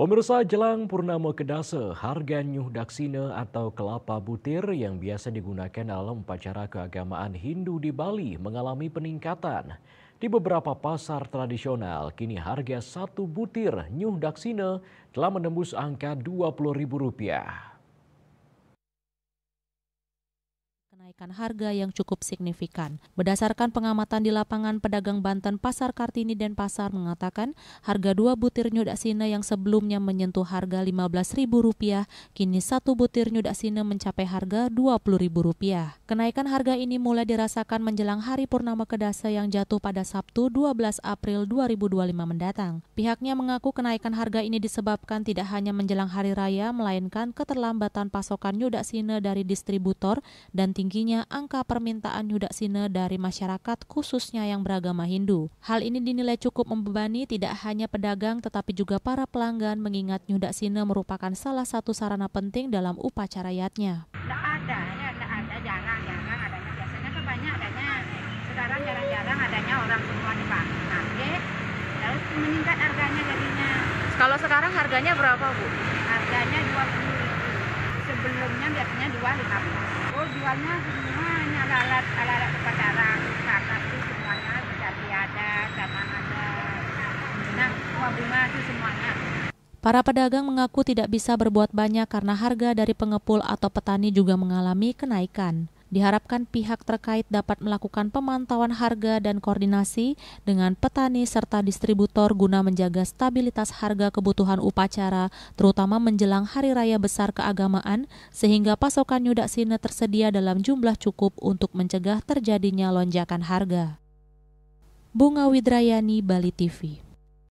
Pemirsa jelang Purnama Kedasa, harga nyuh daksina atau kelapa butir yang biasa digunakan dalam upacara keagamaan Hindu di Bali mengalami peningkatan. Di beberapa pasar tradisional, kini harga satu butir nyuh daksina telah menembus angka Rp20.000. Kenaikan harga yang cukup signifikan. Berdasarkan pengamatan di lapangan, pedagang Banten Pasar Kartini dan Pasar mengatakan harga 2 butir nyudaksina yang sebelumnya menyentuh harga Rp15.000, kini 1 butir nyudaksina mencapai harga Rp20.000. Kenaikan harga ini mulai dirasakan menjelang Hari Purnama Kedasa yang jatuh pada Sabtu 12 April 2025 mendatang. Pihaknya mengaku kenaikan harga ini disebabkan tidak hanya menjelang Hari Raya, melainkan keterlambatan pasokan nyudaksina dari distributor dan tingginya angka permintaan nyudaksina dari masyarakat khususnya yang beragama Hindu. Hal ini dinilai cukup membebani tidak hanya pedagang tetapi juga para pelanggan mengingat nyudaksina merupakan salah satu sarana penting dalam upacara yatnya. Tidak ada, jarang-jarang adanya. Biasanya kan banyak adanya. Sekarang jarang-jarang adanya orang semua dipakai. Terus meningkat harganya jadinya. Kalau sekarang harganya berapa, Bu? Harganya Rp20.000. Sebelumnya biasanya Rp2.15. Oh, jualnya semuanya alat-alat upacara. Kartas itu semuanya jadi ada, danang ada. Nah, bunga itu semuanya. Para pedagang mengaku tidak bisa berbuat banyak karena harga dari pengepul atau petani juga mengalami kenaikan. Diharapkan pihak terkait dapat melakukan pemantauan harga dan koordinasi dengan petani serta distributor guna menjaga stabilitas harga kebutuhan upacara, terutama menjelang Hari Raya Besar Keagamaan, sehingga pasokan nyudaksina tersedia dalam jumlah cukup untuk mencegah terjadinya lonjakan harga. Bunga Widrayani, Bali TV.